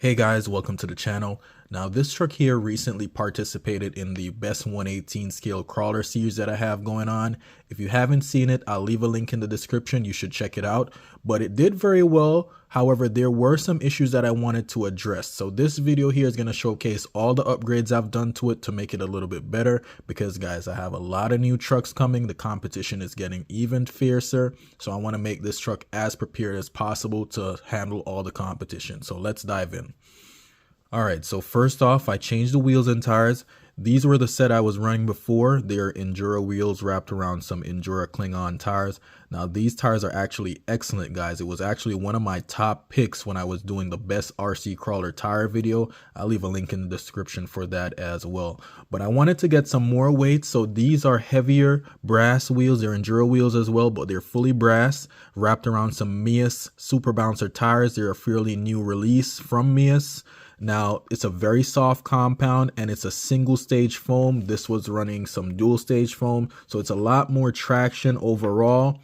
Hey guys, welcome to the channel. Now this truck here recently participated in the best 118 scale crawler series that I have going on. If you haven't seen it, I'll leave a link in the description. You should check it out, but it did very well. However, there were some issues that I wanted to address. So this video here is going to showcase all the upgrades I've done to it to make it a little bit better, because guys, I have a lot of new trucks coming. The competition is getting even fiercer. So I want to make this truck as prepared as possible to handle all the competition. So let's dive in. All right, so first off, I changed the wheels and tires. These were the set I was running before. They're Endura wheels wrapped around some Endura Klingon tires. Now, these tires are actually excellent, guys. It was actually one of my top picks when I was doing the best RC crawler tire video. I'll leave a link in the description for that as well. But I wanted to get some more weight, so these are heavier brass wheels. They're Endura wheels as well, but they're fully brass, wrapped around some Mias Super Bouncer tires. They're a fairly new release from Mias. Now, it's a very soft compound and it's a single stage foam. This was running some dual stage foam, so it's a lot more traction overall.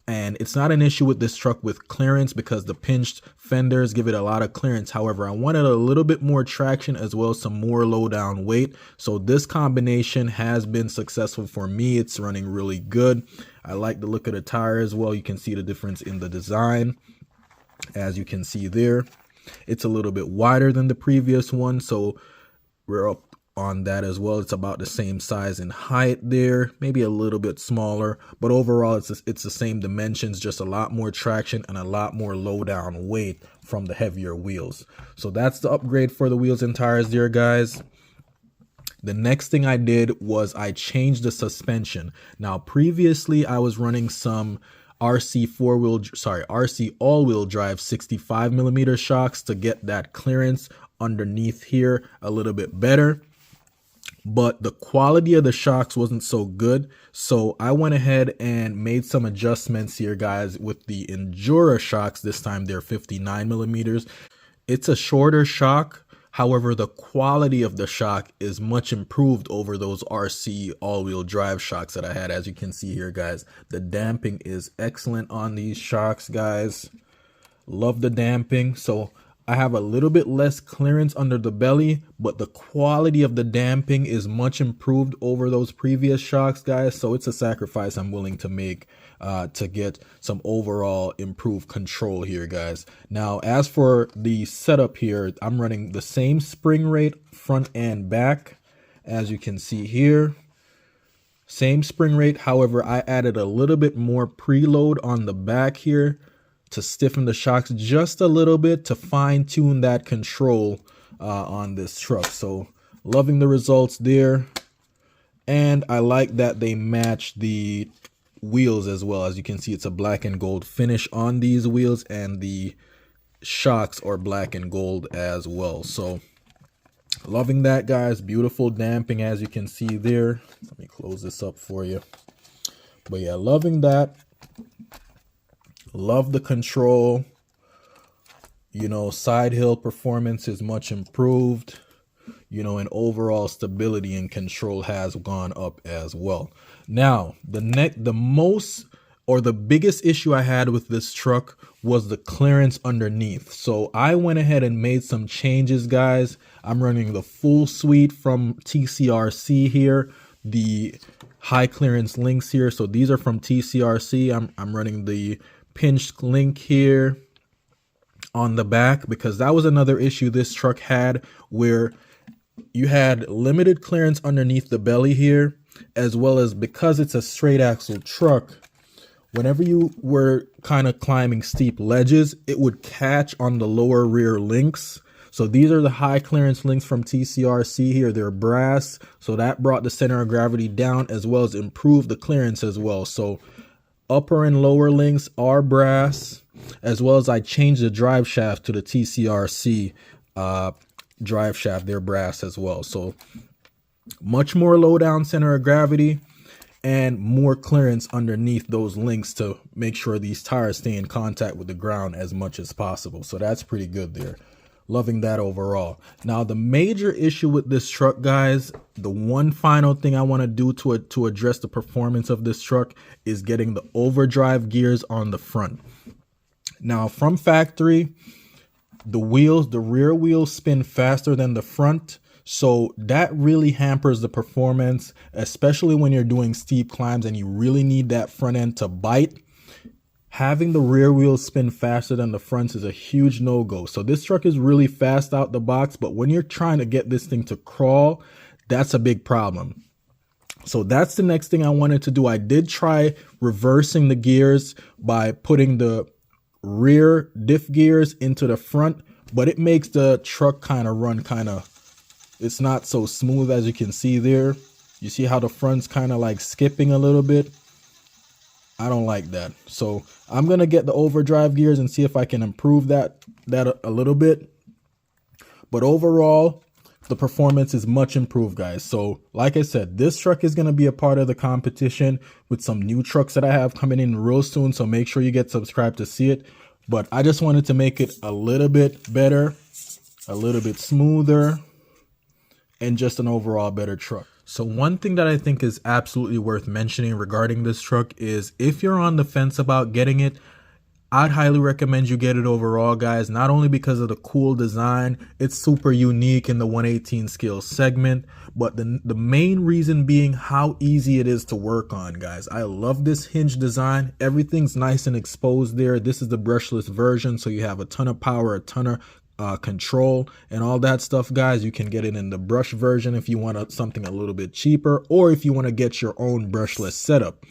And it's not an issue with this truck with clearance because the pinched fenders give it a lot of clearance. However, I wanted a little bit more traction as well as some more low down weight. So this combination has been successful for me. It's running really good. I like the look of the tire as well. You can see the difference in the design, as you can see there. It's a little bit wider than the previous one, so we're up on that as well. It's about the same size in height there, maybe a little bit smaller, but overall it's the same dimensions, just a lot more traction and a lot more low down weight from the heavier wheels. So that's the upgrade for the wheels and tires there, guys. The next thing I did was I changed the suspension. Now previously I was running some RC all-wheel drive 65mm shocks to get that clearance underneath here a little bit better, but the quality of the shocks wasn't so good. So I went ahead and made some adjustments here, guys, with the Endura shocks. This time they're 59mm. It's a shorter shock. However, the quality of the shock is much improved over those RC all-wheel drive shocks that I had. As you can see here, guys, the damping is excellent on these shocks, guys. Love the damping. So I have a little bit less clearance under the belly, but the quality of the damping is much improved over those previous shocks, guys. So it's a sacrifice I'm willing to make to get some overall improved control here, guys. Now, as for the setup here, I'm running the same spring rate front and back, as you can see here. Same spring rate. However, I added a little bit more preload on the back here to stiffen the shocks just a little bit to fine tune that control on this truck. So loving the results there. And I like that they match the wheels as well. As you can see, it's a black and gold finish on these wheels, and the shocks are black and gold as well. So loving that, guys. Beautiful damping, as you can see there. Let me close this up for you. But yeah, loving that. Love the control. You know, side hill performance is much improved. You know, and overall stability and control has gone up as well. Now, the biggest issue I had with this truck was the clearance underneath. So I went ahead and made some changes, guys. I'm running the full suite from TCRC here, the high clearance links here. So these are from TCRC. I'm running the pinched link here on the back, because that was another issue this truck had, where you had limited clearance underneath the belly here, as well as because it's a straight axle truck, whenever you were kind of climbing steep ledges, it would catch on the lower rear links. So these are the high clearance links from TCRC here. They're brass, so that brought the center of gravity down as well as improved the clearance as well. So upper and lower links are brass, as well as I changed the drive shaft to the TCRC drive shaft. They're brass as well. So much more low down center of gravity and more clearance underneath those links to make sure these tires stay in contact with the ground as much as possible. So that's pretty good there. Loving that overall. Now, the major issue with this truck, guys, the one final thing I want to do to address the performance of this truck is getting the overdrive gears on the front. Now, from factory, the rear wheels spin faster than the front. So that really hampers the performance, especially when you're doing steep climbs and you really need that front end to bite. Having the rear wheels spin faster than the fronts is a huge no-go. So this truck is really fast out the box, but when you're trying to get this thing to crawl, that's a big problem. So that's the next thing I wanted to do. I did try reversing the gears by putting the rear diff gears into the front, but it makes the truck kind of run it's not so smooth as you can see there. You see how the front's kind of like skipping a little bit? I don't like that. So I'm going to get the overdrive gears and see if I can improve that a little bit. But overall, the performance is much improved, guys. So like I said, this truck is going to be a part of the competition with some new trucks that I have coming in real soon. So make sure you get subscribed to see it. But I just wanted to make it a little bit better, a little bit smoother, and just an overall better truck. So one thing that I think is absolutely worth mentioning regarding this truck is if you're on the fence about getting it, I'd highly recommend you get it overall, guys. Not only because of the cool design, it's super unique in the 1/18 scale segment, but the main reason being how easy it is to work on, guys. I love this hinge design. Everything's nice and exposed there. This is the brushless version, so you have a ton of power, a ton of control and all that stuff, guys. You can get it in the brush version if you want something a little bit cheaper, or if you want to get your own brushless setup.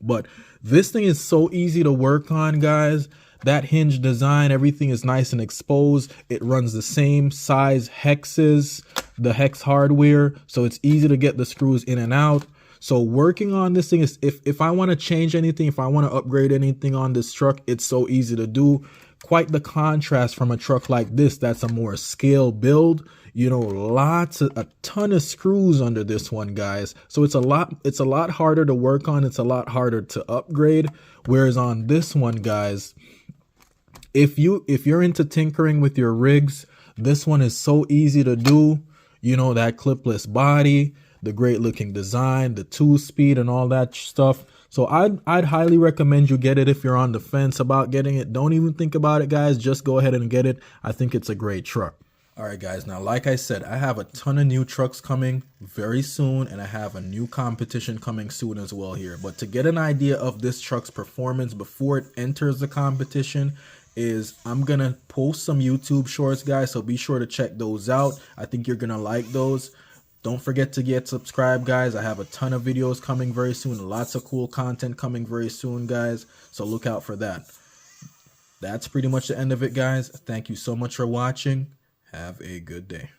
But this thing is so easy to work on, guys. That hinge design, everything is nice and exposed. It runs the same size hexes, the hex hardware, so it's easy to get the screws in and out. So working on this thing is, if I want to change anything, if I want to upgrade anything on this truck, it's so easy to do. Quite the contrast from a truck like this that's a more scale build. You know, a ton of screws under this one, guys. So it's a lot harder to work on. It's a lot harder to upgrade. Whereas on this one, guys, if you're into tinkering with your rigs, this one is so easy to do. You know, that clipless body, the great looking design, the 2-speed and all that stuff. So I'd highly recommend you get it if you're on the fence about getting it. Don't even think about it, guys. Just go ahead and get it. I think it's a great truck. All right, guys. Now, like I said, I have a ton of new trucks coming very soon, and I have a new competition coming soon as well here. But to get an idea of this truck's performance before it enters the competition I'm going to post some YouTube shorts, guys. So be sure to check those out. I think you're going to like those. Don't forget to get subscribed, guys. I have a ton of videos coming very soon. Lots of cool content coming very soon, guys. So look out for that. That's pretty much the end of it, guys. Thank you so much for watching. Have a good day.